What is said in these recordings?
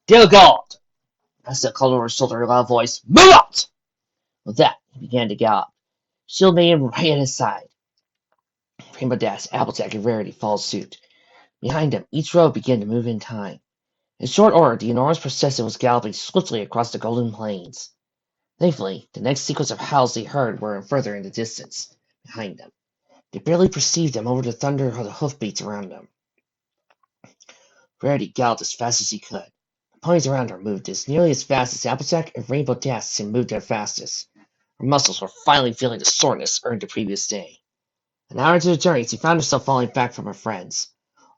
Dear God! Estelle called over his shoulder in a loud voice. Move out! With that, he began to gallop. Shield made him right at his side. Rainbow Dash, Applejack, and Rarity followed suit. Behind him, each row began to move in time. In short order, the enormous procession was galloping swiftly across the golden plains. Thankfully, the next sequence of howls they heard were further in the distance, behind them. They barely perceived them over the thunder of the hoofbeats around them. Rarity galloped as fast as he could. The ponies around her moved as nearly as fast as Applejack and Rainbow Dash had moved their fastest. Her muscles were finally feeling the soreness earned the previous day. An hour into the journey, she found herself falling back from her friends,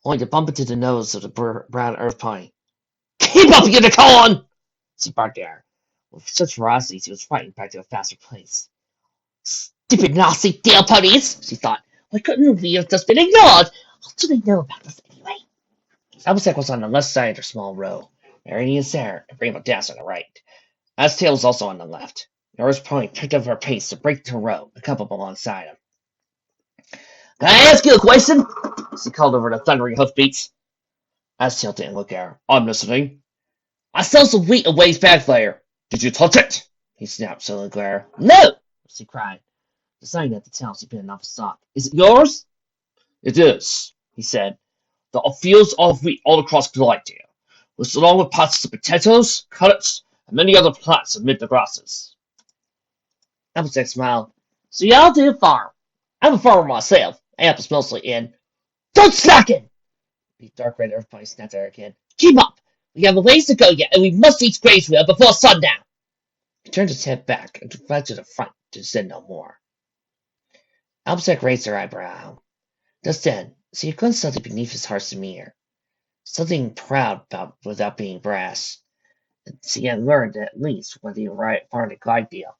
only to bump into the nose of the brown earth pony. Keep up, unicorn! She barked at her. With such ferocity, she was frightened back to a faster pace. Stupid nasty tail ponies, she thought. Why couldn't we have just been ignored? What do they know about us anyway? Applejack was on the left side of their small row, Mary and Sarah, and Rainbow Dash on the right. Aztail was also on the left. The earth pony picked up her pace to break the row and come up alongside him. Can I ask you a question? She called over the thundering hoofbeats. Aztail didn't look at her. I'm listening. I saw some wheat a ways back there. Did you touch it? He snapped, suddenly glare. No! She cried, deciding that the tail had been off a stalk. Is it yours? It is, he said. There are fields of wheat all across Galatia, along with patches of potatoes, carrots, and many other plants amid the grasses. Applejack smiled. So y'all do farm. I'm a farmer myself. Apples mostly in. Don't slacken! The dark red earth pony snapped at her again. Keep up! We have a ways to go yet, and we must reach Graysville before sundown. He turned his head back and fled to the front to say no more. Applejack raised her eyebrow. Just then, she had glimpsed something beneath his harsh demeanor. Something proud about without being brash. She had learned at least when he farmed a Glidedale,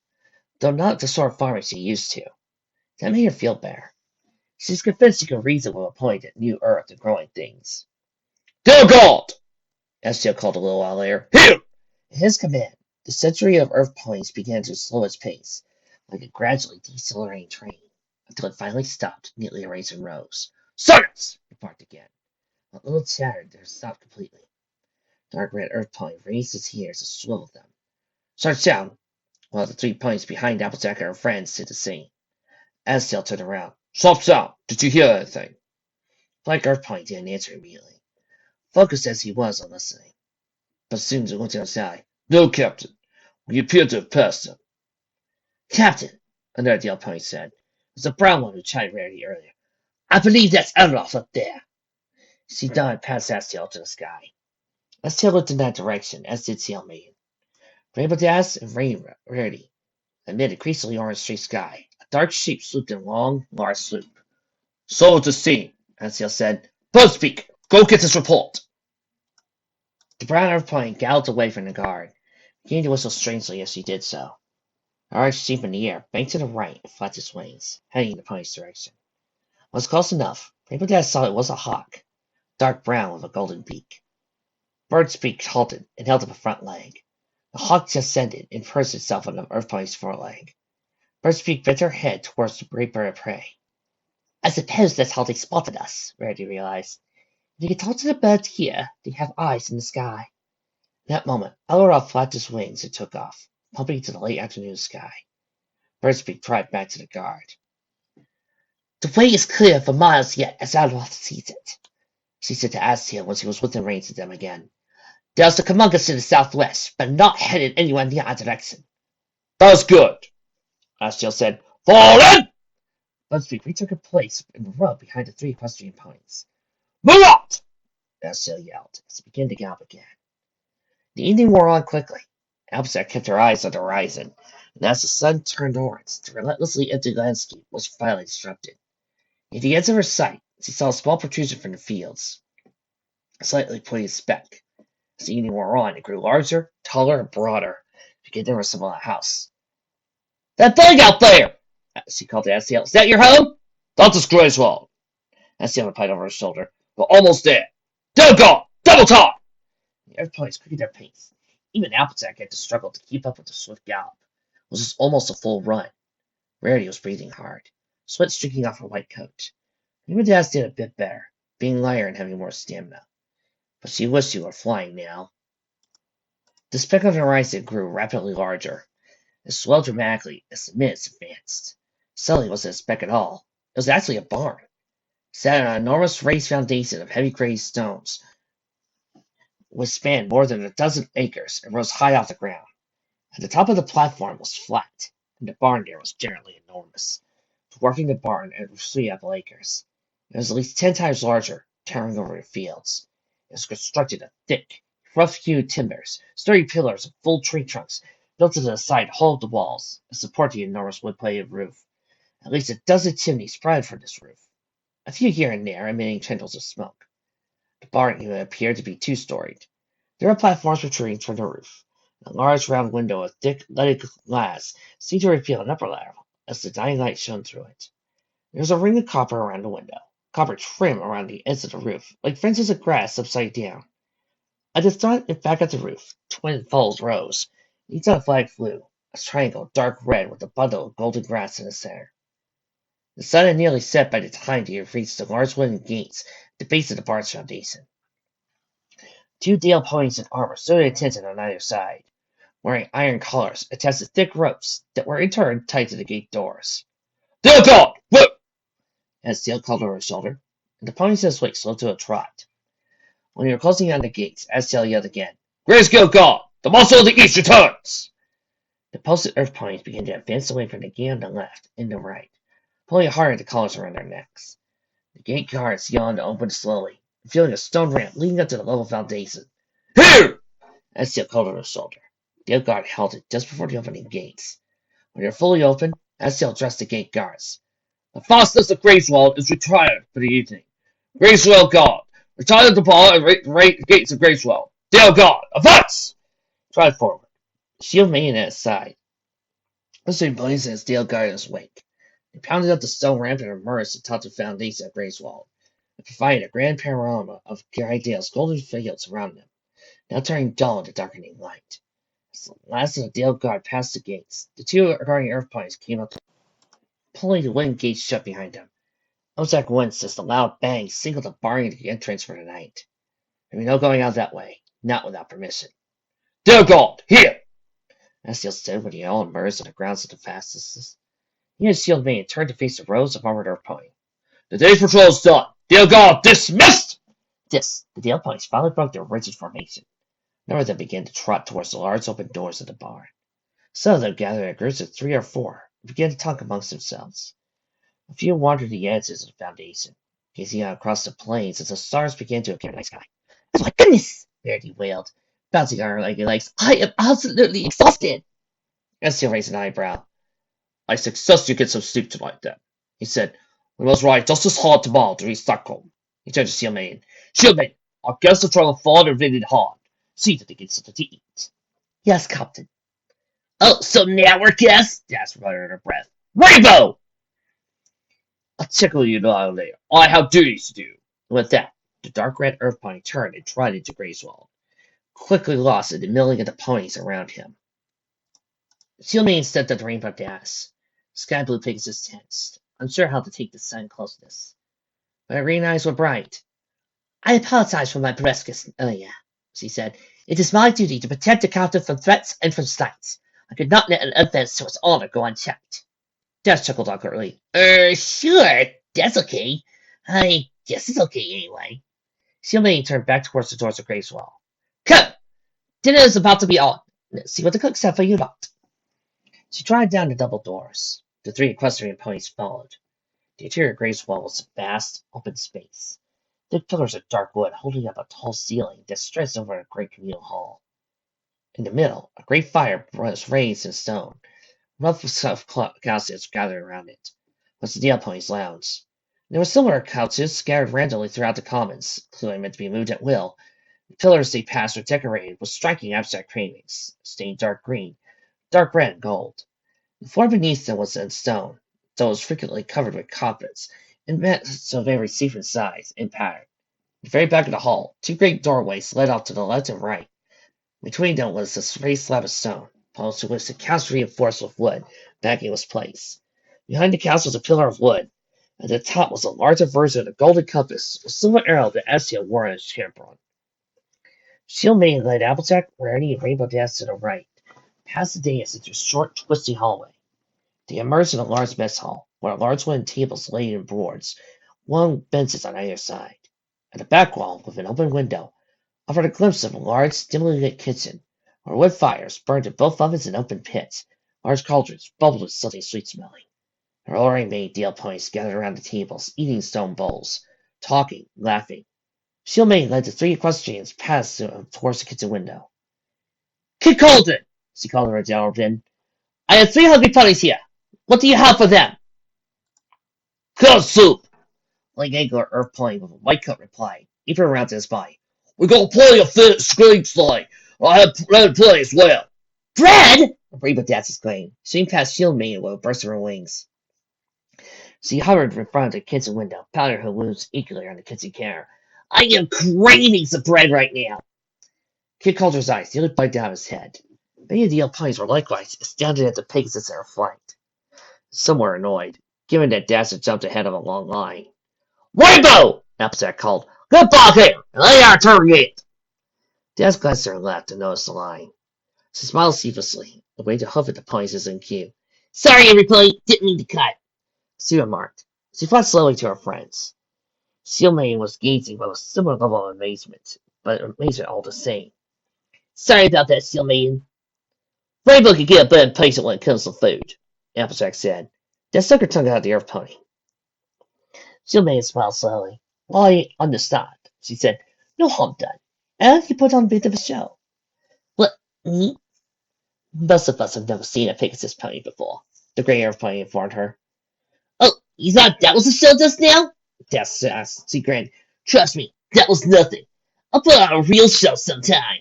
though not the sort of farming she used to. That made her feel better. She was convinced she could reason with a point that knew earth and growing things. Dear God! Estelle called a little while later. Here! At his command, the century of earth ponies began to slow its pace, like a gradually decelerating train, until it finally stopped, neatly arranged in rows. Silence! He barked again. A little chatter there stopped completely. Dark red earth pony raised its ears and swiveled them. Start down, while the three ponies behind Applejack and her friends did the same. Estelle turned around. Stop sound! Did you hear anything? Black earth pony didn't answer immediately, focused as he was on listening. But soon he went outside. No, Captain. We appear to have passed him. Captain, another yellow pony said. It was the brown one who chided Rarity earlier. I believe that's Elroth up there. She nodded past Aztail to the sky. Aztail looked in that direction, as did Sail Maiden. Rainbow Dash and Rarity, amid a increasingly orange streaked sky, a dark sheep swooped in a long, large swoop. So to see, Aztail said. Buzzbeak, go get this report. The brown earth pony galloped away from the guard, beginning to whistle strangely as she did so. A large sheep in the air banked to the right and flapped its wings, heading in the pony's direction. It was close enough. Rainbow Dash saw it was a hawk, dark brown with a golden beak. Birdsbeak halted and held up a front leg. The hawk descended and perched itself on the earth pony's foreleg. Birdsbeak bent her head towards the great bird of prey. I suppose that's how they spotted us, Rarity realized. If you can talk to the birds here, they have eyes in the sky. In that moment, Elroth flapped his wings and took off, pumping to the late afternoon sky. Birdsbeak tried back to the guard. The way is clear for miles yet, as Elroth sees it, she said to Aztail when she was within range of them again. There's the Kamungus to the southwest, but not headed anywhere near our direction. That's good, Aztail said. Fall in! Birdsbeak retook her place in the row behind the three equestrian ponies. Move out! Aztail yelled as he began to gallop again. The evening wore on quickly. Applejack kept her eyes on the horizon, and as the sun turned orange, the relentlessly empty landscape was finally disrupted. At the edge of her sight, she saw a small protrusion from the fields, a slightly pointed speck. As the evening wore on, it grew larger, taller, and broader, beginning to resemble a house. That thing out there! She called to Aztail. Is that your home? That is Grayswell. Aztail replied over her shoulder. We're almost there. Doggone! Double time! The earth ponies quickened their pace. Even Applejack had to struggle to keep up with the swift gallop. It was almost a full run. Rarity was breathing hard, sweat streaking off her white coat. Rainbow Dash did a bit better, being lighter and having more stamina. But she wished she were flying now. The speck on the horizon grew rapidly larger. It swelled dramatically as the minutes advanced. Suddenly it wasn't a speck at all. It was actually a barn. It sat on an enormous raised foundation of heavy gray stones, which spanned more than a dozen acres and rose high off the ground. At the top of the platform was flat, and the barn there was generally enormous, dwarfing the barn at 3 acres. It was at least 10 times larger, towering over the fields. It was constructed of thick, rough-hewn timbers, sturdy pillars of full tree trunks built into the side hull of the walls to support the enormous wood-plated roof. At least a dozen chimneys sprouted from this roof, a few here and there emitting tendrils of smoke. The barn even appeared to be two-storied. There were platforms protruding from the roof. A large round window of thick leaded glass seemed to reveal an upper level as the dying light shone through it. There was a ring of copper around the window, copper trim around the edge of the roof, like fences of grass upside down. At the front and back of the roof, twin poles rose. Each on a flag flew, a triangle dark red with a bundle of golden grass in the center. The sun had nearly set by the time they had reached the large wooden gates at the base of the barn's foundation. 2 Dale ponies in armor stood at attention on either side, wearing iron collars attached to thick ropes that were in turn tied to the gate doors. "Dear God! Look!" as Dale called over his shoulder, and the ponies in his wake slowed to a trot. When they were closing on the gates, Asdale yelled again, "Grayscale God! The muscle of the East returns!" The posted earth ponies began to advance away from the gate on the left and the right, pulling harder at the collars around their necks. The gate guards yawned and opened slowly, revealing a stone ramp leading up to the level foundation. "Here!" Asdale called over his shoulder. The guard halted just before the opening gates. When they were fully open, Asdale addressed the gate guards. "The fastness of Gracewell is retired for the evening. Gracewell God, retire the bar and rate the gates of Gracewell. Dale God, advance!" Tried forward, shield main at his side. Mr. Blaze and his Dale guard in his wake. They pounded up the stone ramp and emerged atop the foundation of Gracewell, and provided a grand panorama of Dale's golden fields around them, now turning dull in the darkening light. As the last of the Dale guard passed the gates, the 2 guarding earth ponies came up, pulling the wooden gates shut behind them. Ozak winced as the loud bang signaled the barring the entrance for the night. There would be no going out that way, not without permission. "Dale God, here!" Asdale said when he all emerged on the grounds of the fastnesses. He and his shield main turned to face the rows of armored earth pony. "The day's patrol is done. Dale God dismissed!" The Dale ponies finally broke their rigid formation. None of them began to trot towards the large open doors of the barn. Some of them gathered in groups of 3 or 4 and began to talk amongst themselves. A few wandered the edges of the foundation, gazing out across the plains as the stars began to appear in the night sky. "Oh my goodness!" Verity wailed, bouncing on her leggy legs. "I am absolutely exhausted!" Essie raised an eyebrow. "I suggest you get some sleep tonight, then," he said. "We must ride just as hard tomorrow to reach Stockholm." He turned to Shieldmaiden. "Shieldmaiden, our guests are traveling far and really hard. See that they get something to eat." "Yes, Captain." "Oh, so now we're guests?" gasped Ryder under her breath. "Rainbow!" "I'll tickle you later. I have duties to do." And with that, the dark red earth pony turned and trotted into Gracewell, quickly lost in the milling of the ponies around him. Shieldmaiden stepped up the rainbow dais. Sky blue Pegasus tensed, unsure how to take the sudden closeness. But her green eyes were bright. "I apologize for my brusqueness earlier," she said. "It is my duty to protect the captain from threats and from slights. I could not let an offense to his honor go unchecked." Dash chuckled awkwardly. Sure, that's okay. I guess it's okay anyway." Shieldmaiden turned back towards the doors of Gracewell. "Come! Dinner is about to be on. Let's see what the cooks have for you lot." She tried down the double doors. The 3 equestrian ponies followed. The interior of Gracewell was a vast, open space. Thick pillars of dark wood holding up a tall ceiling that stretched over a great communal hall. In the middle, a great fire was raised in stone. Rough couches gathered around it, was the Dale ponies' lounge. There were similar couches scattered randomly throughout the commons, clearly meant to be moved at will. The pillars they passed were decorated with striking abstract carvings, stained dark green, dark red, and gold. The floor beneath them was in stone, though it was frequently covered with carpets, and mats of every shape and size and pattern. At the very back of the hall, 2 great doorways led off to the left and right. Between them was a raised slab of stone, opposed to which the couch reinforced with wood backing was placed. Behind the couch was a pillar of wood. At the top was a larger version of the golden compass, a silver arrow that Essia wore on his chaperon. Shield Maiden led Applejack, Rarity, and Rainbow Dash to the right, past the dais into a short, twisty hallway. They emerged in a large mess hall, where large wooden tables laid in boards, long benches on either side. At the back wall, with an open window, offered a glimpse of a large, dimly lit kitchen, where wood fires burned in both ovens and open pits. Large cauldrons bubbled with something sweet-smelling. The roaring maid deal ponies gathered around the tables, eating stone bowls, talking, laughing. Shield Maiden led the three equestrians past towards the kitchen window. Kid Cauldron! She called her down then. I have 3 hungry ponies here. What do you have for them? Cow soup! Like Angler Earth Pony with a white coat replied, even around his body. We got plenty of fish, screams like. I have bread plenty as well. Bread! Reba Dance exclaimed, shooting past Shield Maiden with a burst of her wings. She hovered in front of the kitchen window, pounding her wounds eagerly on the kitchen counter. I am craving some bread right now. Kid Calder's eyes nearly bite down his head. Many of the young ponies were likewise astounded at the Pegasus at her flight. Some were annoyed, given that Dash had jumped ahead of a long line. Rainbow! Applejack called. Get back here, and lay our turn yet. Dash glanced to her left and noticed the line. She smiled sheepishly and waved a hoof at the ponies as in cue. Sorry, everybody, didn't mean to cut. She remarked. She fled slowly to her friends. Shield Maiden was gazing with a similar level of amazement, but amazement all the same. Sorry about that, Shield Maiden. Rainbow can get a bit impatient when it comes to food, Applejack said. That stuck her tongue out the earth pony. Shield Maiden smiled slowly. I understand, she said. No harm done. And you put on a bit of a show. What, me? Most of us have never seen a Pegasus pony before, the gray earth pony informed her. Oh, you thought that was a show just now? Dash asked. She grinned. Trust me, that was nothing. I'll put on a real show sometime.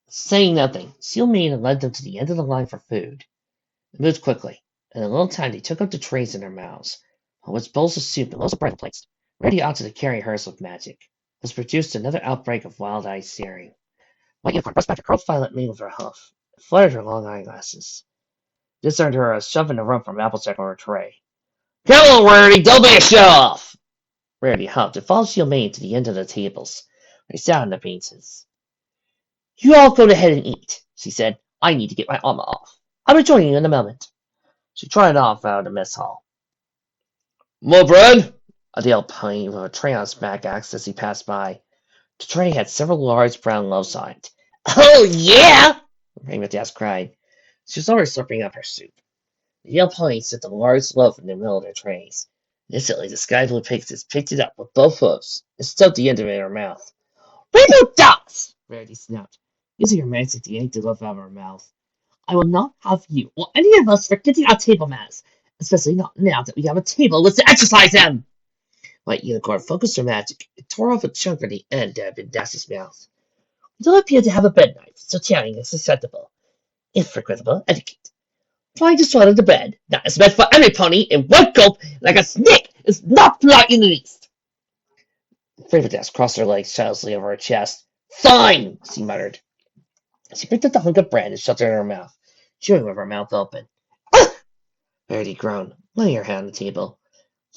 Saying nothing, Shield Maiden led them to the end of the line for food. They moved quickly. In a little time, they took up the trays in their mouths, on which bowls of soup and loads of bread were placed. Ready out to carry hers with magic. This produced another outbreak of wild-eyed staring. White Unicorn brushed back a curled violet mane with her hoof. It fluttered her long eyeglasses. This earned her a shove in the rump from Applejack on her tray. Come on, Rarity, don't be a show-off! Rarity huffed and followed Shield Maiden to the end of the tables. They sat on the benches. You all go ahead and eat, she said. I need to get my armor off. I'll be joining you in a moment. She trotted off out of the mess hall. More bread? Adele ponied with a tray on his back axe as he passed by. The tray had several large brown loaves on it. Oh, yeah! Rainbow Dash cried. She was already slurping up her soup. The yellow pony set the large loaf in the middle of their trays. Instantly, the sky blue Pegasus picked it up with both hooves and stuffed the end of it in her mouth. Rainbow Dash! Rarity snapped, using her magic to yank the loaf out of her mouth. I will not have you or any of us forgetting our table manners, especially not now that we have a table with to exercise them. White Unicorn focused her magic and tore off a chunk of the end that had been Dash's mouth. We don't appear to have a bread knife, so tearing is acceptable. Infrequentable etiquette. Trying to swallow the bread, that is meant for any pony in one gulp like a snake, is not polite in the least. Rainbow Dash crossed her legs childishly over her chest. Fine, she muttered. She picked up the hunk of bread and shoved it in her mouth, chewing with her mouth open. Ah! Rarity groaned, laying her hand on the table.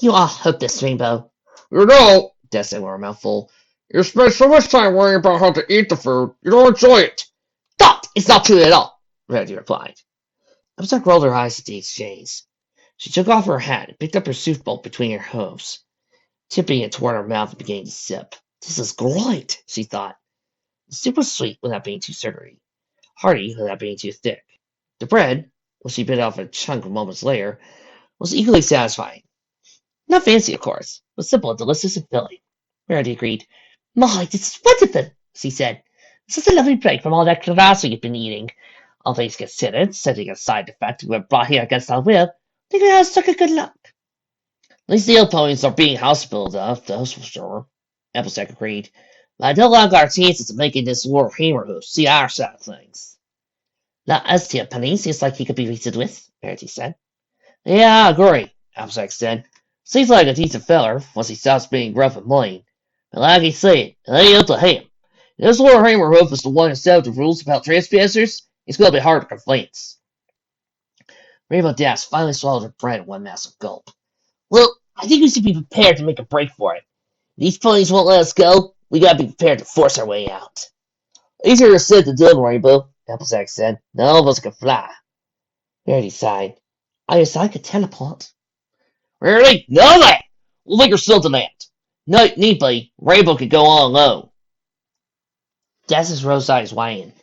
You all hope this, Rainbow. You don't, Dash said with her mouth full. You spend so much time worrying about how to eat the food, you don't enjoy it. That is not true at all, Rarity replied. Applejack rolled her eyes at the exchange. She took off her hat and picked up her soup bowl between her hooves, tipping it toward her mouth and began to sip. This is great, she thought. The soup was sweet without being too sugary, hearty without being too thick. The bread, which she bit off a chunk moments later, was equally satisfying. Not fancy, of course, but simple and delicious and filling. Rarity agreed. My, this is wonderful, she said. This is a lovely break from all that crassy you've been eating. All things considered, setting aside the fact that we were brought here against our will, think we have such a good luck. At least the old ponies are being house-built up, that's for sure, Applejack agreed. But I don't like our chances of making this Lord Hammerhoof see our side of things. Now, as to your pony, seems like he could be reasoned with, Rarity said. Yeah, I agree, Applejack said. Seems like a decent feller, once he stops being gruff and mean. But like he said, it ain't up to him. If this Lord Hammerhoof is the one who set up the rules about trespassers, it's going to be hard to convince. Rainbow Dash finally swallowed her bread in one massive gulp. Well, I think we should be prepared to make a break for it. If these ponies won't let us go, we gotta be prepared to force our way out. Easier said than done, Rainbow, Applejack said. None of us can fly. Verity sighed. I guess I could teleport. Really? None of that! We'll make ourselves a land. No, neatly, Rainbow could go on alone. Das's rose eyes widened.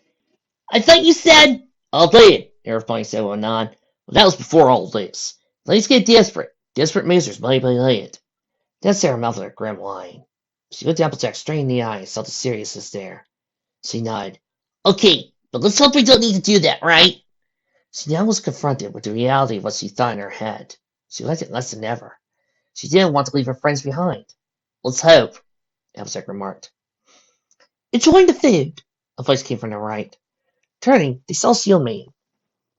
I thought you said... I'll did, Airplane said with a nod. Well, that was before all this. Let's get desperate. Desperate measures may be laid. Then Sarah melted her grim line. She looked Applejack straight in the eye and saw the seriousness there. She nodded. Okay, but let's hope we don't need to do that, right? She now was confronted with the reality of what she thought in her head. She liked it less than ever. She didn't want to leave her friends behind. Let's hope, Applejack remarked. Enjoying the food, a voice came from the right. Turning, they saw Seal Maiden.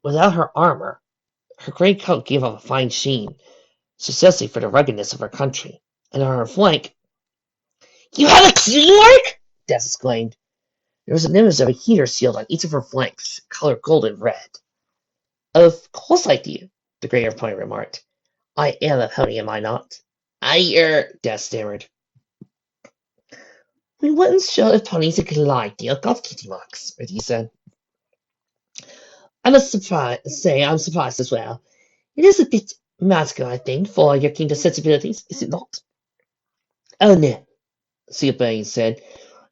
Without her armor, her gray coat gave off a fine sheen, suggestive for the ruggedness of her country, and on her flank... You have a key mark? Des exclaimed. There was an image of a heater sealed on each of her flanks, colored golden red. Of course I do, the gray pony remarked. I am a pony, am I not? Des stammered. We wasn't sure if ponies could lie, dear. Got kitty marks, Reddy said. I must say I'm surprised as well. It is a bit magical, I think, for your kingdom's sensibilities, is it not? Oh, no, Sealbane said.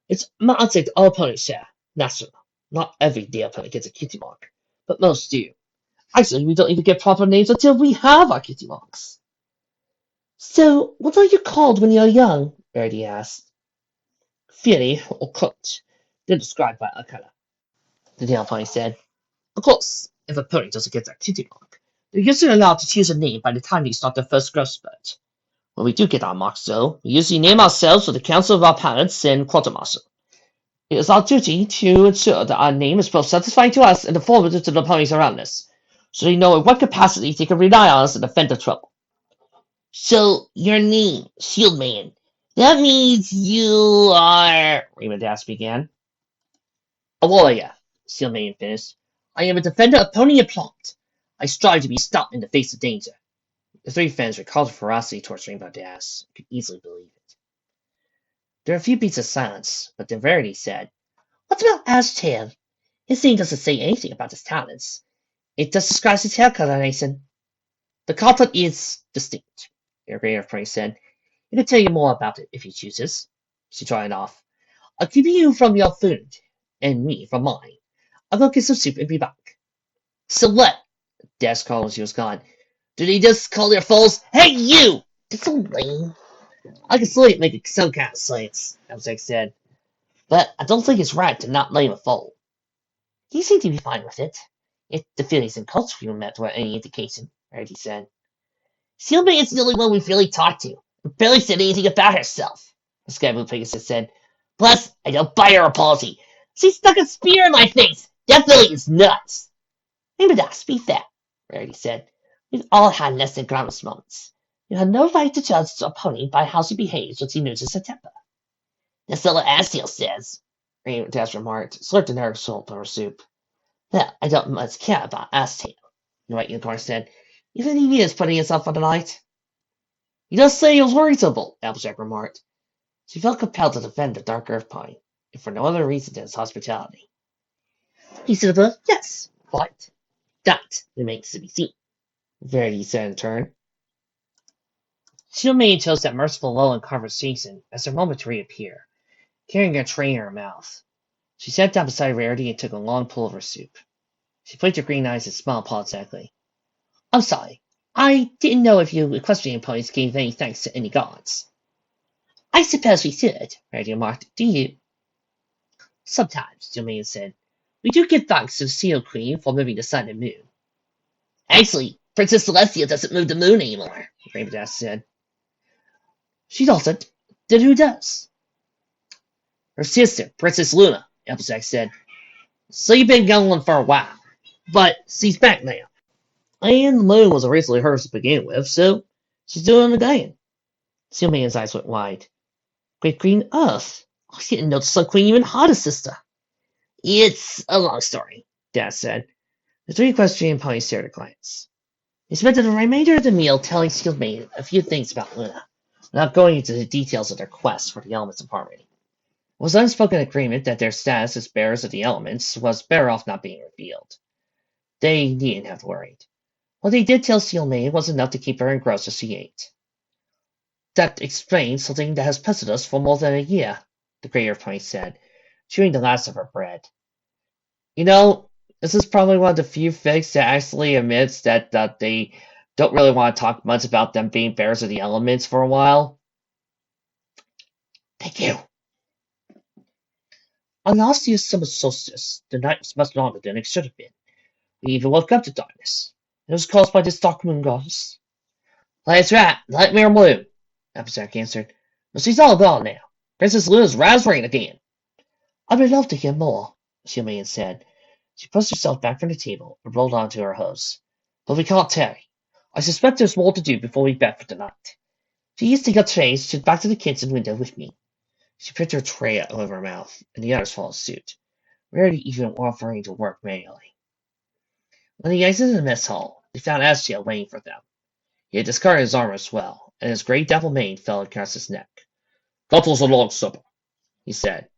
It's magic all ponies share, natural. Not every deer pony gets a kitty mark, but most do. Actually, we don't even get proper names until we have our kitty marks. So, what are you called when you're young? Verity asked. Fury or cooked. They're described by a color, the tail pony said. Of course, if a pony doesn't get their kitty mark, they're usually allowed to choose a name by the time they start their first growth spurt. When we do get our marks, though, we usually name ourselves with the council of our parents and quartermaster. It is our duty to ensure that our name is both satisfying to us and informative to the ponies around us, so they know in what capacity they can rely on us in the event of trouble. So, your name, Shieldman, that means you are... Raymond Dash began. A warrior, Shieldman finished. I am a defender of pony and plot. I strive to be stout in the face of danger. The three friends recalled her ferocity towards Rainbow Dash. Could easily believe it. There were a few beats of silence, but then Verity said, What about Ashtail? His name doesn't say anything about his talents. It just describes his hair color, Nathan. The content is distinct, the Greater Prince said. He can tell you more about it if he chooses. She tried off. I'll keep you from your food, and me from mine. I'll go get some soup and be back. So what? Dash called when she was gone. Did he just call their foes? Hey, you! That's so lame. I can slowly make some kind of sense, Abzek said. But I don't think it's right to not name a foe. You seem to be fine with it. If the feelings and culture you met were any indication, Verity said. Sealbane is the only one we've really talked to. And barely said anything about herself, the Skyblue Pegasus said. Plus, I don't buy her apology. She stuck a spear in my face. That filly is nuts. Maybe that's be fair, Verity said. We've all had less than glamorous moments. You have no right to judge a pony by how she behaves when she loses her temper. That's all Astil says, Raymond Dash remarked, slurped an herb salt on her soup. Well, I don't much care about Astil, the White Unicorn said, even if he is putting himself on the light. He does say he was worritable, Applejack remarked. She felt compelled to defend the dark earth pony, if for no other reason than his hospitality. Reasonable, yes, but that remains to be seen, Verity said in turn. Shieldmane chose that merciful lull in conversation as her moment to reappear, carrying a tray in her mouth. She sat down beside Rarity and took a long pull of her soup. She blinked her green eyes and smiled apologetically. I'm sorry. I didn't know if you equestrian ponies gave any thanks to any gods. I suppose we should, Rarity remarked. Do you? Sometimes, Shieldmane said. We do give thanks to the Seal Queen for moving the sun and moon. Actually, Princess Celestia doesn't move the moon anymore, Rainbow Dash said. She doesn't. Then who does? Her sister, Princess Luna, Applejack said. So you've been gone for a while, but she's back now. And the moon was originally hers to begin with, so she's doing it again. Sealman's eyes went wide. Great Green Earth. I didn't know the Sun Queen even had a sister. It's a long story, Dash said. The three equestrian ponies stared at glance. They spent the remainder of the meal telling Sealman a few things about Luna, without going into the details of their quest for the elements of harmony. It was unspoken agreement that their status as bearers of the elements was better off not being revealed. They needn't have worried. What they did tell Seal Maid was enough to keep her engrossed as she ate. That explains something that has pestered us for more than a year, the greater point said, chewing the last of her bread. You know, this is probably one of the few figs that actually admits that they don't really want to talk much about them being bearers of the elements for a while. Thank you. On last year's summer solstice, the night was much longer than it should have been. We even woke up to darkness. It was caused by this dark moon goddess. That's right, Nightmare Moon, Applejack answered. But she's all gone now. Princess Luna's raspberrying again. I would love to hear more, Shilman said. She pushed herself back from the table and rolled onto her hose. But we can't tarry. I suspect there's more to do before we bed for the night. Please take your trays back to the kitchen window with me. She put her tray over her mouth, and the others followed suit, rarely even offering to work manually. When they exited the mess hall, they found Ashiel waiting for them. He had discarded his armor as well, and his great dapple mane fell across his neck. "That was a long supper," he said.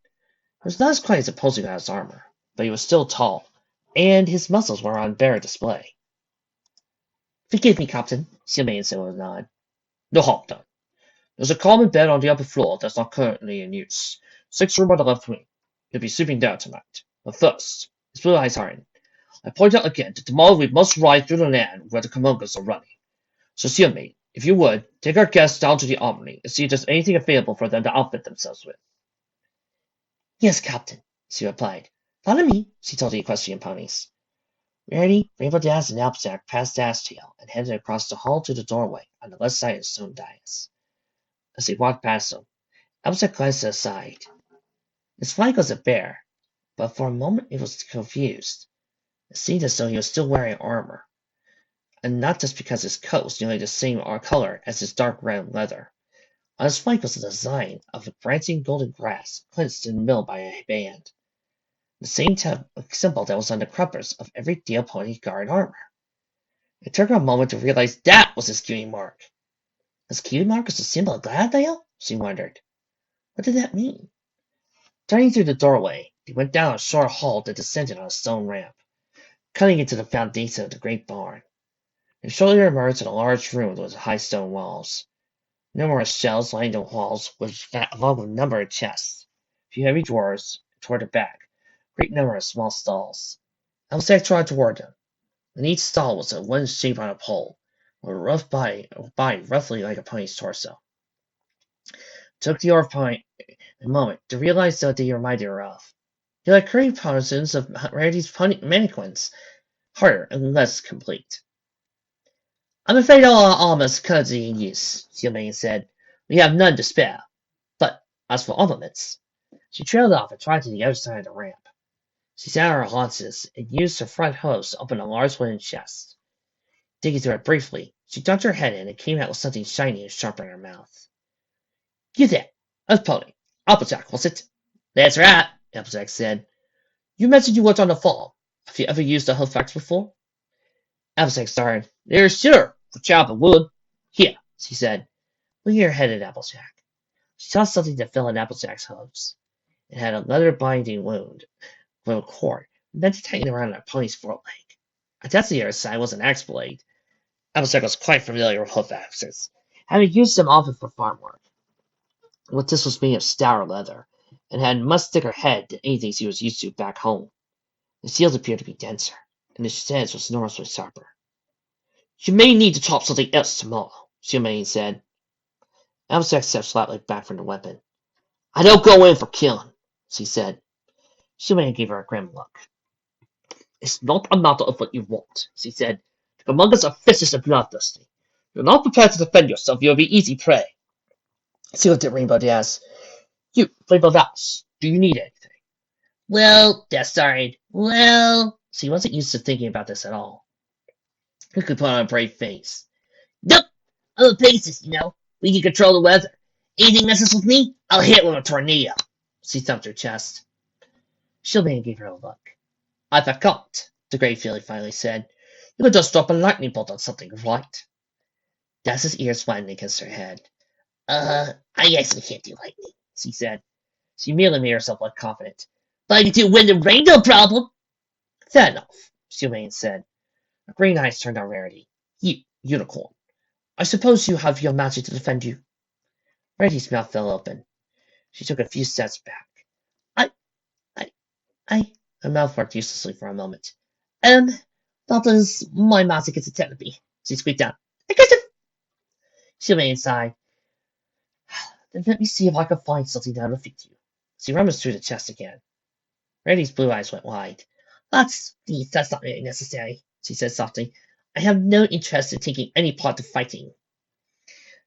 He was not as quite as imposing as his armor, but he was still tall, and his muscles were on bare display. "Forgive me, Captain," Silmain said with a nod. "No harm done. There's a common bed on the upper floor that's not currently in use. 6th room on the left wing. You'll be sleeping there tonight. But first," his blue eyes hardened, "I point out again that tomorrow we must ride through the land where the Kamungas are running. So, Silmain, if you would, take our guests down to the armory and see if there's anything available for them to outfit themselves with." "Yes, Captain," she replied. "Follow me," she told the equestrian ponies. Rarity, Rainbow Dash, and Applejack passed Ashtail and headed across the hall to the doorway on the left side of the stone dais. As they walked past them, Applejack glanced aside. His flank was a bear, but for a moment he was confused. It seemed as though he was still wearing armor, and not just because his coat was nearly the same color as his dark red leather. On his flank was a design of a branching golden grass, clinched in the middle by a band, the same type of symbol that was on the cruppers of every Deal Pony guard armor. It took her a moment to realize that was his cutie mark. His cutie mark was a symbol of Gladdale? She wondered. What did that mean? Turning through the doorway, they went down a short hall that descended on a stone ramp, cutting into the foundation of the great barn. They shortly emerged in a large room with high stone walls. Numerous shelves lined the walls, along with a number of chests, a few heavy drawers, and toward the back, a great number of small stalls. Elsac trotted toward them. In each stall was a wooden shape on a pole, with a rough body roughly like a pony's torso. It took the orb pony a moment to realize what they reminded her of. They were like curved partisans of Rarity's mannequins, harder and less complete. "I'm afraid all our armor's currently in use," Silmain said. "We have none to spare. But as for armaments—" She trailed off and tried to the other side of the ramp. She sat on her haunches and used her front hooves to open a large wooden chest. Digging through it briefly, she ducked her head in and came out with something shiny and sharp in her mouth. "You there, Earth Pony. Applejack, was it?" "That's right," Applejack said. "You mentioned you worked on the farm. Have you ever used a hoof axe before?" Applejack started. "There, sure. For chopping wood. Here," she said, looking her head at Applejack. She saw something that fell in Applejack's hooves. It had a leather binding wound with a cord meant to tighten around a pony's foreleg. Attached to the other side was an axe blade. Applejack was quite familiar with hoof axes, having used them often for farm work. But this was made of stouter leather, and had a much thicker head than anything she was used to back home. The seals appeared to be denser, and the edge was enormously sharper. "You may need to chop something else tomorrow," Silmain said. Applejack stepped slightly back from the weapon. "I don't go in for killing," she said. Silmain gave her a grim look. "It's not a matter of what you want," she said. "The Kamungas are vicious and bloodthirsty. If you're not prepared to defend yourself, you'll be easy prey." She looked at Rainbow Dash. "You, Rainbow Dash, do you need anything?" "Well," Dash sighed. "Well," she wasn't used to thinking about this at all. Who could put on a brave face? "Nope. I'm a pacifist, you know. We can control the weather. Anything messes with me, I'll hit it with a tornado." She thumped her chest. Shilman gave her a look. "I forgot," the Great Filly finally said. "You could just drop a lightning bolt on something, right?" Dash's ears flattened against her head. I actually can't do lightning," she said. She immediately made herself look confident. But I do win the rain, no problem. Fair enough, Sylvain said. Her green eyes turned on Rarity. You, unicorn. I suppose you have your magic to defend you. Rarity's mouth fell open. She took a few steps back. I, I, Her mouth worked uselessly for a moment. That is my magic is a me. She squeaked out. I guess it. Sylvain sighed. Then let me see if I can find something that'll fit you. She rummaged through the chest again. Rarity's blue eyes went wide. That's not really necessary, she said softly. I have no interest in taking any part in fighting.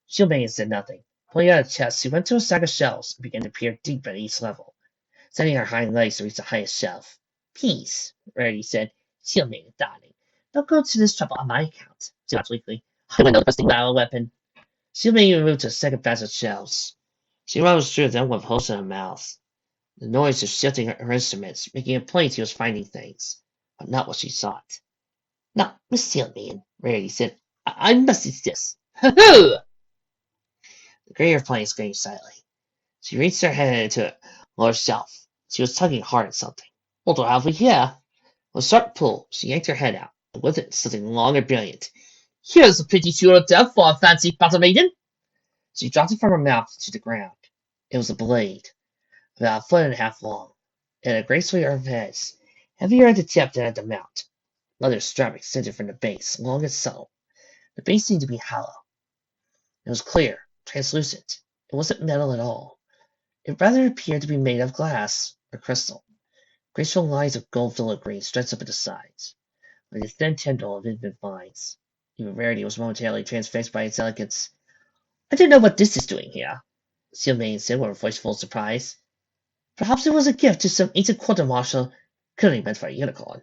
Sylvain said nothing. Pulling out a chest, she went to a stack of shelves and began to peer deep at each level, setting her hind legs to reach the highest shelf. Please, Rarity said. Sylvain, darling, don't go to this trouble on my account. She laughed weakly. I will know the first thing about a weapon. Sylvain moved to a second batch of shelves. She rummaged through them with holes in her mouth. The noise of shifting her instruments, making it plain she was finding things, but not what she sought. Now, Miss Sylvain, Rarity said, I must insist. Hoo-hoo! The greater plane screamed silently. She reached her hand into a lower shelf. She was tugging hard at something. What do I have we here? With a sharp pull, she yanked her head out, and with it something long and brilliant. Here's a pretty tool of death for a fancy battle maiden. She dropped it from her mouth to the ground. It was a blade, about a foot and a half long, and a gracefully curved edge, heavier at the tip than at the mount. Leather strap extended from the base, long and subtle. The base seemed to be hollow. It was clear, translucent. It wasn't metal at all. It rather appeared to be made of glass or crystal. Graceful lines of gold filigree stretched up at the sides, like a thin tendril of infant vines. Even Rarity was momentarily transfixed by its elegance. I don't know what this is doing here, Sylvain said with a voice full of surprise. Perhaps it was a gift to some ancient quarter-marshal, clearly meant for a unicorn.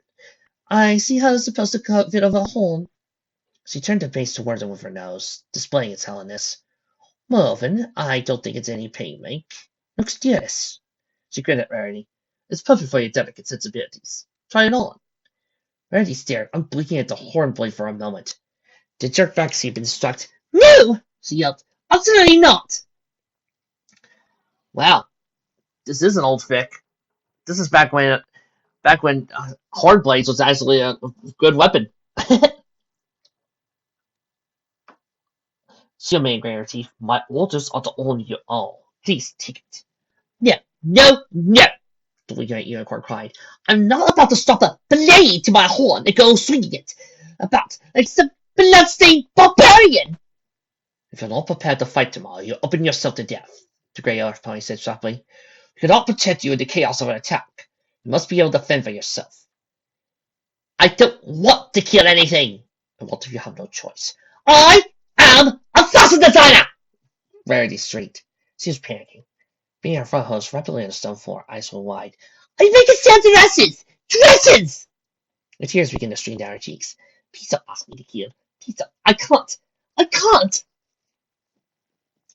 I see how it's supposed to cut fit over a horn. She turned the base towards him with her nose, displaying its hollowness. Mervyn, I don't think it's any pain make. Looks curious. She grinned at Rarity. It's perfect for your delicate sensibilities. Try it on. Rarity stared, unblinking at the horn blade for a moment. The jerk back she had been struck. No! She yelled. Absolutely not! Wow, this is an old trick. This is back when horn blades was actually a good weapon. Sylvain grated her teeth. My orders are to own your own. Please take it. No, no, no! The weak-eyed unicorn cried. I'm not about to strap a blade to my horn and go swinging it about like some bloodstained barbarian. If you're not prepared to fight tomorrow, you open yourself to death, the grey elf pony said sharply. We cannot protect you in the chaos of an attack. You must be able to fend for yourself. I don't want to kill anything. And what if you have no choice? I am a fashion designer! Rarity shrieked. She was panicking. Beating her front hose rapidly on the stone floor, eyes were wide. I make it sound dresses! Dresses! The tears began to stream down her cheeks. Please don't ask me to kill. Please don't. I can't. I can't!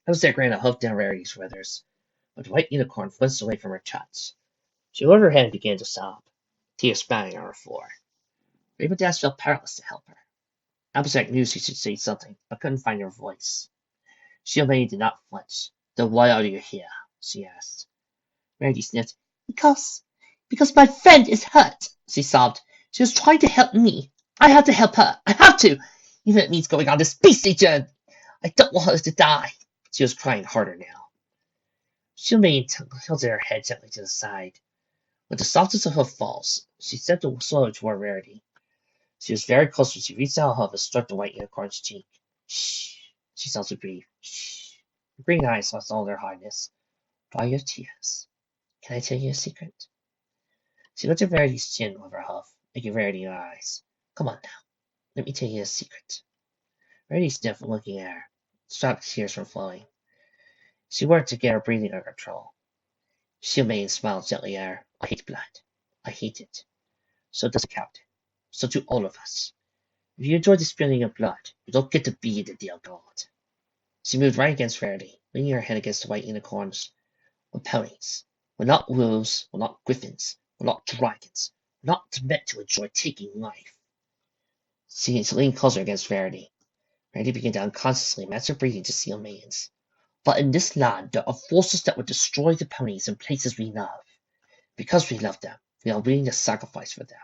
Hostek ran a hoof down Rarity's withers, but the white unicorn flinched away from her touch. She lowered her head and began to sob, tears spouting on her floor. Rainbow Dash felt powerless to help her. Applejack knew she should say something, but couldn't find her voice. Sylvain did not flinch. Then why are you here? She asked. Rarity sniffed. Because my friend is hurt, she sobbed. She was trying to help me. I have to help her. I have to, even if it means going on this beastly journey. I don't want her to die. She was crying harder now. Sylvain tilted her head gently to the side. With the softest of hoof falls, she stepped slowly toward Rarity. She was very close when she reached out her hoof and struck the white unicorn's cheek. Shh, she softly breathed. Shh. Her green eyes lost all their hardness. Dry your tears. Can I tell you a secret? She looked at Rarity's chin with her hoof, making Rarity her eyes. Come on now. Let me tell you a secret. Rarity sniffed, looking at her, stopped tears from flowing. She worked to get her breathing under control. Sylvain smiled gently at her. I hate blood. I hate it. So does the captain. So do all of us. If you enjoy the spilling of blood, you don't get to be the dear god. She moved right against Rarity, leaning her head against the white unicorns. We're ponies. We're not wolves. We're not griffins. We're not dragons. We're not meant to enjoy taking life. She leaned closer against Rarity. Rarity began to unconsciously match her breathing to Sylvain's. But in this land, there are forces that would destroy the ponies and places we love. Because we love them, we are willing to sacrifice for them,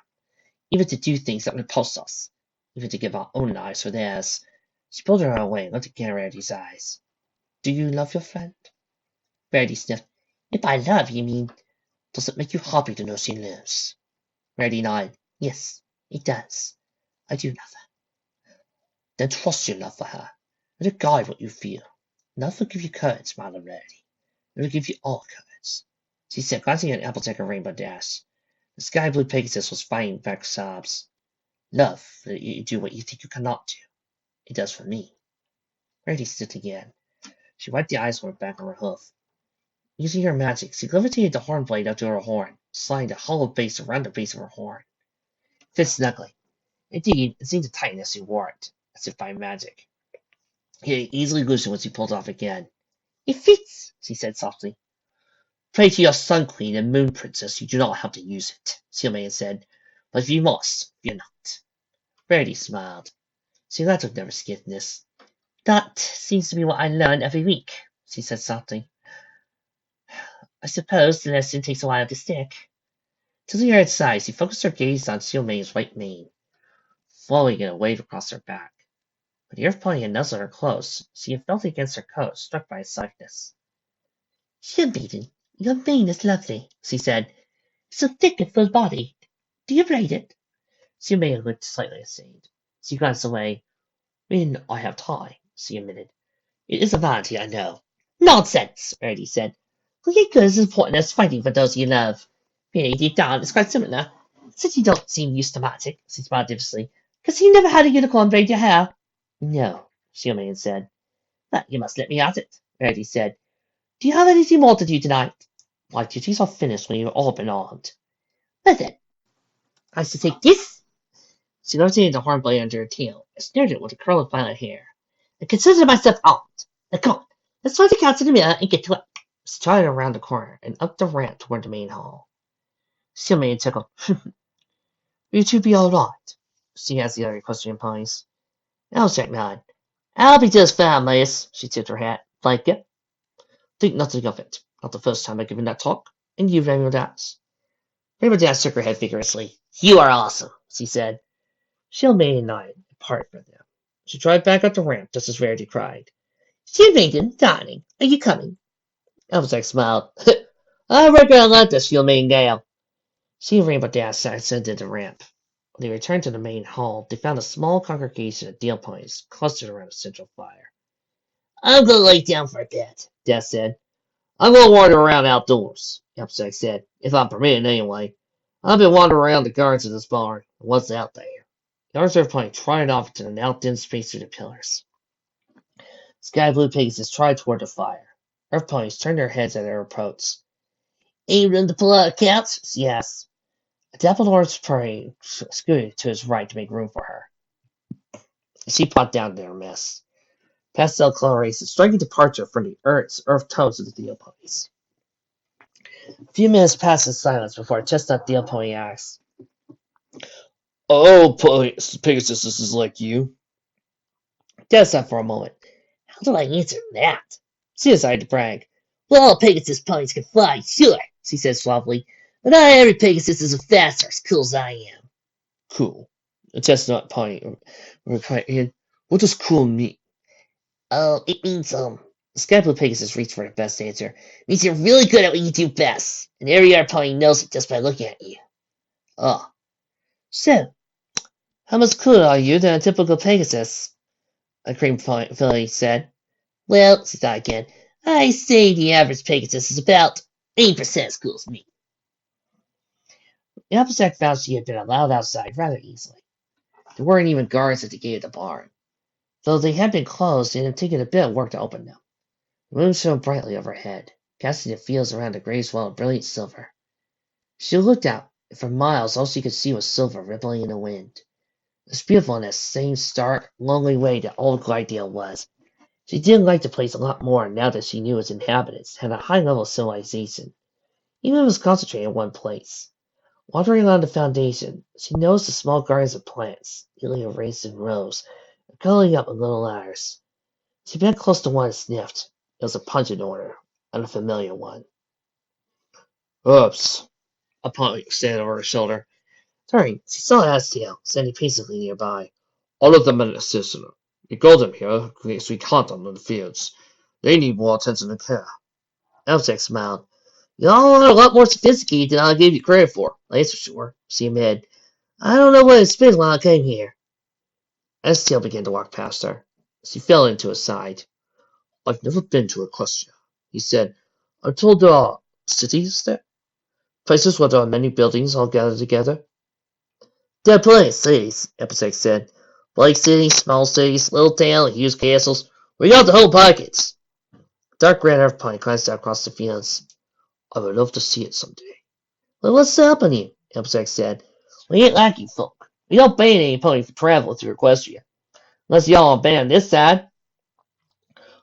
even to do things that repulse us, even to give our own lives for theirs. She pulled her away and looked again at Rarity's eyes. Do you love your friend? Rarity sniffed. If I love, you mean, does it make you happy to know she lives? Rarity nodded. Yes, it does. I do love her. Then trust your love for her. Let it guide what you feel. Love will give you courage, smiled Rarity. It will give you all courage, she said, glancing at Applejack and Rainbow Dash. The sky blue Pegasus was fighting back sobs. Love will let you do what you think you cannot do. It does for me. Rarity stood again. She wiped the ice water back on her hoof. Using her magic, she levitated the horn blade up to her horn, sliding the hollow base around the base of her horn. It fit snugly. Indeed, it seemed to tighten as she wore it, as if by magic. It easily loosened when she pulled it off again. It fits, she said softly. Pray to your Sun Queen and Moon Princess you do not have to use it, Sealmaiden said. But if you must, fear not. Rarity smiled. She liked to never forgiveness. That seems to be what I learn every week, she said softly. I suppose the lesson takes a while to stick. Tilting her head aside, she focused her gaze on Sealmaiden's white mane, flowing in a wave across her back. When the Earth Pony had nuzzled her close, she had felt against her coat, struck by its softness. Sealmaiden, your mane is lovely, she said. So thick and full-bodied. Do you braid it? Sealmaiden looked slightly ashamed. She glanced away. When I have time, she admitted. It is a vanity, I know. Nonsense, Rarity said. Looking good is as important as fighting for those you love. Really, deep down, it's quite similar. Since you don't seem used to magic, she smiled diffusely, because you never had a unicorn braid your hair. No, Sealmaiden said. But you must let me at it, Rarity said. Do you have anything more to do tonight? My duties are finished when you've all been armed. Well then, I should take this. She rotated the horn blade under her tail and snared it with a curl of violet hair. I consider myself armed. Now come on, let's try the couch in the mirror and get to it. She trotted around the corner and up the ramp toward the main hall. Sealmaiden chuckled. You two be all right? She asked the other equestrian ponies. Applejack nodded. I'll be just fine, miss. She tipped her hat. Thank you. Think nothing of it. Not the first time I've given that talk. And you, Rainbow Dash. Rainbow Dash shook her head vigorously. You are awesome, she said. Sealmaiden nodded and parted from them. She tried back up the ramp just as Rarity cried. Sealmaiden, darling, are you coming? Applejack smiled. I reckon I like this Sealmaiden gal. She and Rainbow Dash ascended the ramp. When they returned to the main hall, they found a small congregation of deal ponies clustered around a central fire. I'm going to lay down for a bit, Dash said. I'm going to wander around outdoors, Applejack said, if I'm permitted anyway. I've been wandering around the gardens of this barn and what's out there. The Reserve Pony trotted off into the now dim space through the pillars. Sky Blue Pegasus trotted toward the fire. Earth Ponies turned their heads at their approach. Ain't room to pull out a couch? She asked. A dappled orange pony scooted to his right to make room for her. She plopped down in their mess. Pastel coloration, striking departure from the earth tones of the deal ponies. A few minutes passed in silence before a chestnut deal pony asked, Oh, Pegasus, this is like you. Just thought for a moment. How do I answer that? She decided to brag. Well, all Pegasus ponies can fly, sure, she said suavely. But not every Pegasus is as fast or as cool as I am. Cool. A chestnut pony replied. What does cool mean? Oh, it means, Sky Blue Pegasus reached for the best answer. It means you're really good at what you do best. And every other pony knows it just by looking at you. Oh. So, how much cooler are you than a typical Pegasus? A cream filly said. Well, she thought again, I say the average Pegasus is about 80% as cool as me. The Applejack found she had been allowed outside rather easily. There weren't even guards at the gate of the barn. Though they had been closed, it had taken a bit of work to open them. The moon shone brightly overhead, casting the fields around the gray swell of brilliant silver. She looked out, and for miles all she could see was silver rippling in the wind. It was beautiful in that same stark, lonely way that old Glidedale was. She did like the place a lot more now that she knew its inhabitants had a high level of civilization, even if it was concentrated in one place. Wandering along the foundation, she noticed the small gardens of plants, neatly arranged in rows, and curling up in little ladders. She bent close to one and sniffed. It was a pungent order, and a familiar one. Oops, a pony standing over her shoulder. Turning, she saw Astiel standing peacefully nearby. All of them are assistant. You got them here because we can't on the fields. They need more attention and care. Elfjack smiled. Y'all are a lot more sophisticated than I gave you credit for, that's for sure, she admitted. I don't know what it's been while I came here. Astiel began to walk past her. She fell into his side. I've never been to Equestria, he said. I'm told there are cities there? Places where there are many buildings all gathered together? There are plenty of cities, Epitech said. Big cities, small cities, little towns, huge castles. We got the whole package. Dark red earth pine glanced out across the fields. I would love to see it someday. Well, what's stopping you? Epitech said. We ain't like you folk. We don't ban any pony for travel through Equestria. Unless y'all are banned this side.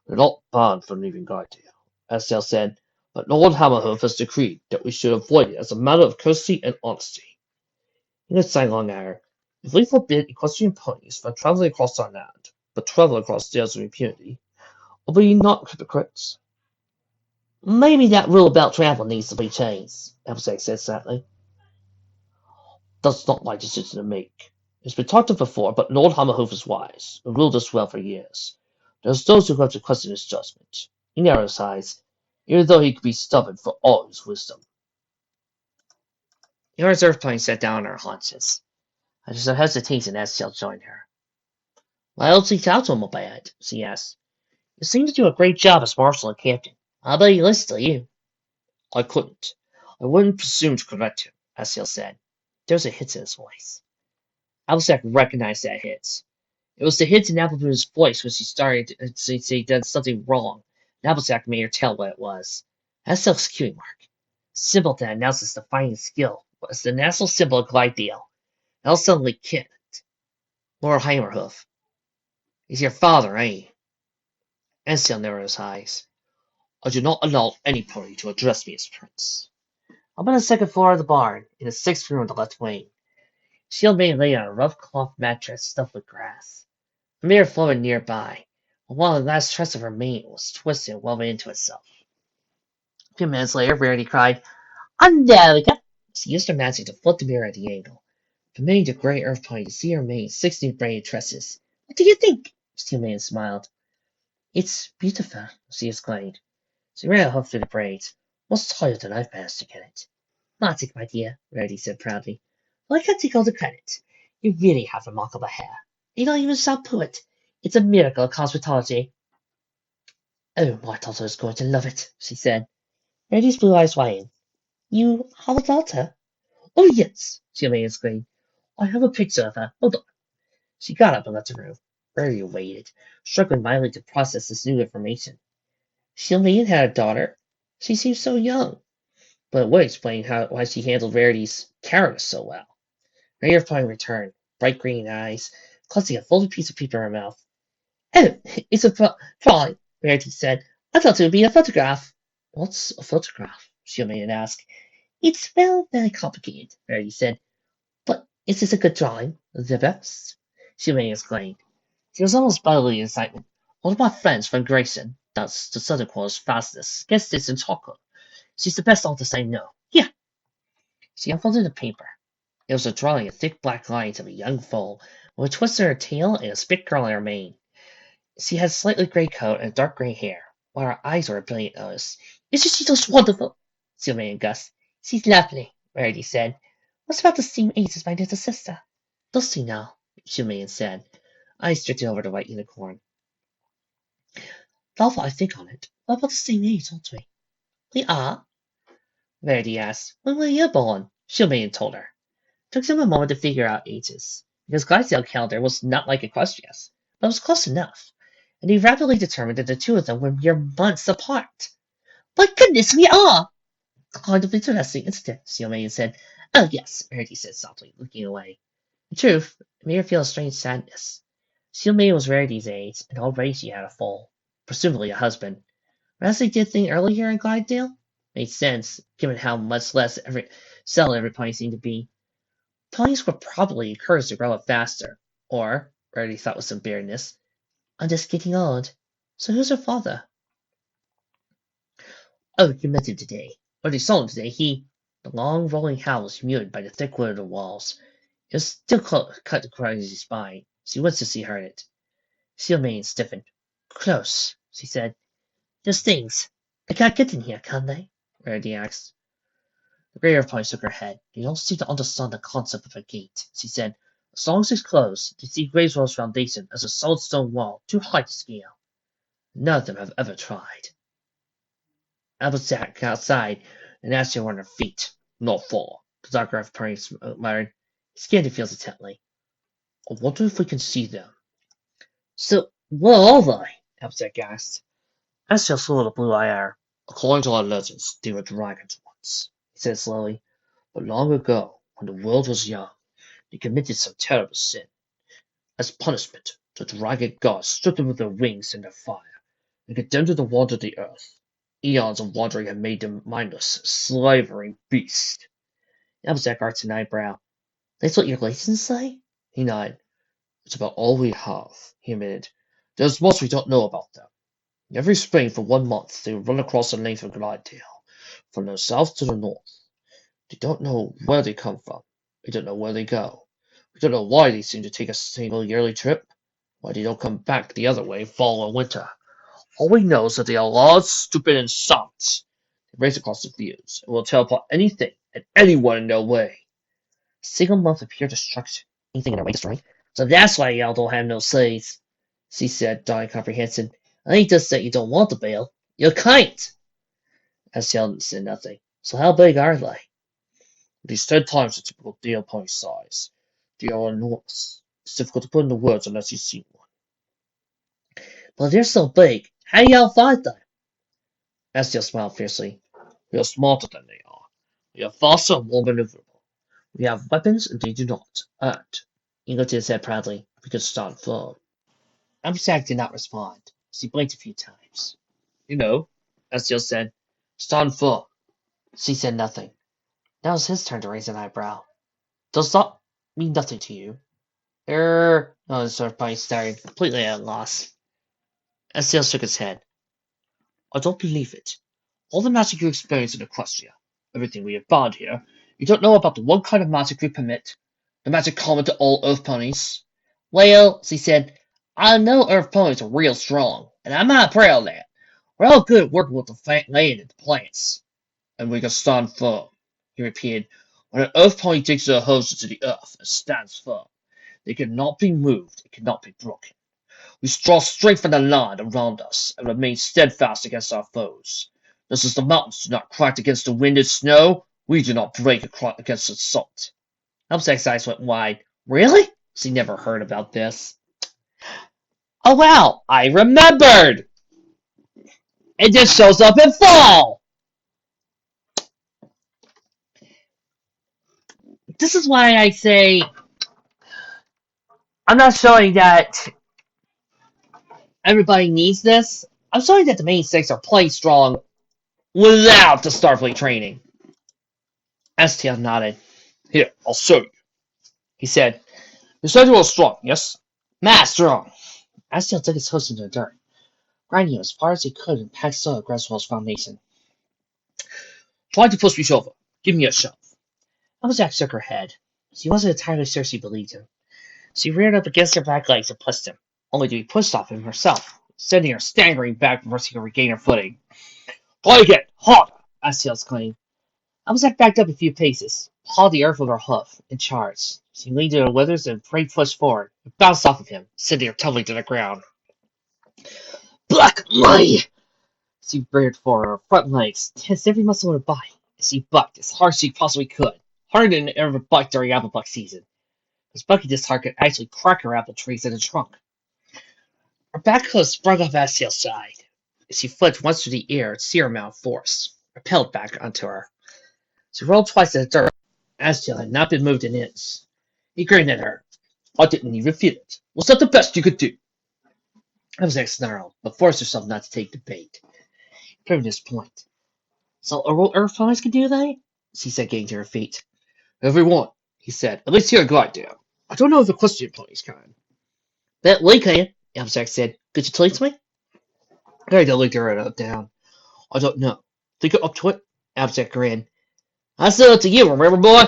We're not banned from leaving Guardia, Estelle said, but Lord Hammerhoof has decreed that we should avoid it as a matter of courtesy and honesty. He was saying long hour. If we forbid equestrian ponies from traveling across our land, but travel across theirs with impunity, are we not hypocrites? Maybe that rule about travel needs to be changed, Applejack said sadly. That's not my decision to make. It's been talked of before, but Lord Hammerhoof is wise, and ruled us well for years. There's those who have to question his judgment. He narrowed his eyes, even though he could be stubborn for all his wisdom. The reserve plane sat down on her haunches. After some hesitation, Estelle joined her. Why else you talk to him about it? She asked. You seem to do a great job as marshal and captain. I'll bet he listens to you. I couldn't. I wouldn't presume to correct him, Estelle said. There was a hit in his voice. Applejack recognized that hit. It was the hit in Applejack's voice when she started to say he'd done something wrong, and Applejack made her tell what it was. Estelle's cueing mark. Symbol that announces defining skill was the national symbol of Glidedale. El suddenly kicked. Lord Heimerhoof. He's your father, ain't he? Estelle narrowed his eyes. I do not allow anybody to address me as prince. I'm on the second floor of the barn, in the sixth room of the left wing. Shield Maiden lay on a rough cloth mattress stuffed with grass. A mirror floated nearby, while the last tress of her mane was twisted and woven into itself. A few minutes later, Rarity cried, Angelica! She used her magic to flip the mirror at the angle, permitting the gray earth pony to see her mane's 16 braided tresses. What do you think? Steel Man smiled. It's beautiful, she exclaimed. She ran a hoof through the braids. Most tighter than I've managed to get it. Magic, my dear, Rarity said proudly. Well, I can't take all the credit. You really have remarkable hair. You don't even shampoo it. It's a miracle of cosmetology. Oh, my daughter is going to love it, she said. Rarity's blue eyes widened. You have a daughter? Oh, yes, she exclaimed. I have a picture of her. Hold on. She got up and left the room. Rarity waited, struggling mightily to process this new information. Shilmaine had a daughter. She seemed so young, but it would explain why she handled Rarity's character so well. Rarity finally returned, bright green eyes, clutching a folded piece of paper in her mouth. Oh, it's a drawing, Rarity said. I thought it would be a photograph. What's a photograph? Shilmaine asked. It's very complicated, Rarity said. But is this a good drawing? The best? Shilmaine exclaimed. She was almost bodily in excitement. One of my friends from Grayson, that's the southern quarter's fastest, gets this in chocolate. She's the best all to say no. Here. She unfolded the paper. It was a drawing of thick black lines of a young foal, with a twist in her tail and a spit curl in her mane. She had a slightly gray coat and dark gray hair, while her eyes were a brilliant nose. Isn't she just wonderful? Sylvia and Gus. She's lovely, Rarity said. What's about the same age as my little sister? Does she now? Sylvia said. Eyes drifted over the white unicorn. Now that I think on it, we're about the same age, aren't we? We are? Rarity asked. When were you born? Sylvia told her. It took them a moment to figure out ages, because Clydesdale calendar was not like Equestria's, but it was close enough, and he rapidly determined that the two of them were mere months apart. My goodness, we are! Kind of interesting, isn't it? Sylvia said. Oh, yes, Rarity said softly, looking away. In truth, it made her feel a strange sadness. Sylvia was Rarity's age, and already she had a foal, presumably a husband. As they did thing earlier in Glidedale? Made sense, given how much less settled every pony seemed to be. Ponies were probably encouraged to grow up faster, or, Rarity thought with some bitterness, I'm just getting old. So who's her father? Oh, you met him today. Or they saw him today. The long rolling howl was muted by the thick wood of the walls. It was still cut across his spine, so he went to see heard it. She remained stiffened. Close, she said. Those things. They can't get in here, can they? Rarity asked. The grey airplane shook her head. You don't seem to understand the concept of a gate, she said. As long as it's closed, they see Graveswell's foundation as a solid stone wall, too high to scale. None of them have ever tried. Albert sat outside and asked her on her feet. Not far, the doctor of praise muttered. He scanned the fields intently. I wonder if we can see them. So, what are they? Albert gasped. Astrid swallowed a blue-eye air. According to our legends, they were dragons once, he said slowly. But long ago, when the world was young, they committed some terrible sin. As punishment, the dragon gods stripped them of their wings and their fire, and condemned them to wander the earth. Eons of wandering had made them mindless, slavering beasts. Albert arched an eyebrow. That's what your legends say? He nodded. It's about all we have, he admitted. There's much we don't know about them. Every spring for 1 month they run across the length of Glidedale, from the south to the north. They don't know where they come from. We don't know where they go. We don't know why they seem to take a single yearly trip, why they don't come back the other way fall or winter. All we know is that they are large, stupid, and soft. They race across the fields, and will teleport anything and anyone in their way. A single month of pure destruction, anything in their way destroyed. So that's why y'all don't have no slaves, she said, dying comprehension. I ain't just that you don't want the bail. You can't. As Sheldon said nothing. So how big are they? At least 10 times the typical deal point size. They are enormous. It's difficult to put into words unless you've seen one. But they're so big. How do y'all fight them? Astiel smiled fiercely. We are smarter than they are. We are faster and more maneuverable. We have weapons and they do not. And, Ingleton said proudly, we can stand firm. Amsack did not respond. She blinked a few times. You know, Astiel said, stand firm. She said nothing. Now it was his turn to raise an eyebrow. Does that mean nothing to you? No, the Surprise started, completely at a loss. Astiel shook his head. I don't believe it. All the magic you experience in Equestria, everything we have found here, you don't know about the one kind of magic we permit, the magic common to all Earth ponies. Well, she said, I know Earth ponies are real strong, and I'm not proud of that. We're all good at working with the land and the plants. And we can stand firm, he repeated. When an Earth pony digs their hose into the earth and stands firm, they cannot be moved, it cannot be broken. We draw strength from the land around us and remain steadfast against our foes. Just as the mountains do not crack against the wind and snow, we do not break against the salt. Elmsack's eyes went wide. Really? She never heard about this. Oh wow, I remembered! It just shows up in fall! This is why I say I'm not showing that everybody needs this. I'm showing that the main six are playing strong without the Starfleet training. STL nodded. Here, I'll show you, he said. You said you were strong, yes? Mad strong. STL took his hooves into the dirt, grinding as far as he could and packed soil at Greswell's foundation. Try to push me over. Give me a shove. Elzac shook her head. She wasn't entirely sure she believed him. She reared up against her back legs and pushed him, only to be pushed off him herself, sending her staggering back before she could regain her footing. Try again! Harder! STL exclaimed. Elzac backed up a few paces, pawed the earth with her hoof, and charged. She leaned to her withers and prey pushed forward, and bounced off of him, sending her tumbling to the ground. Black money! She reared forward, her front legs tensed every muscle in her body, as she bucked as hard as she possibly could, harder than ever bucked during apple buck season. As bucking this hard could actually crack her apple trees in the trunk. Her back hoof sprung off Astiel's side. As she flipped once through the air, Seer Mount force repelled back onto her. She rolled twice in the dirt. Astiel had not been moved an inch. He grinned at her. I didn't even feel it. Was that the best you could do? Elzac snarled, but forced herself not to take the bait. Proving his point. So Earth ponies can do that? She said, getting to her feet. Everyone, he said. At least here in Glidedale. I don't know if equestrian ponies can. Bet we can, Elzac said. Could you teach me? Glidedale looked her down. I don't know. To go up to it, Applejack grinned. I said it to you, remember, boy?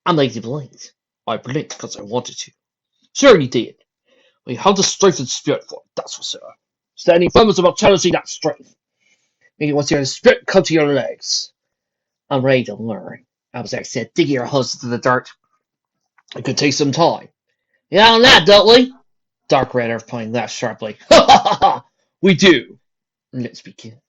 I'm Lazy Blinked. I blinked because I wanted to. Sure you did. We have the strength and spirit for it, that's for sure. Standing firm is about challenging that strength. Maybe once your spirit come to your legs. I'm ready to learn, Applejack said, digging her hose into the dirt. It could take some time. Yeah, on that, don't we? Dark Red Earth Pine laughed sharply. Ha ha ha ha! We do. Let's begin.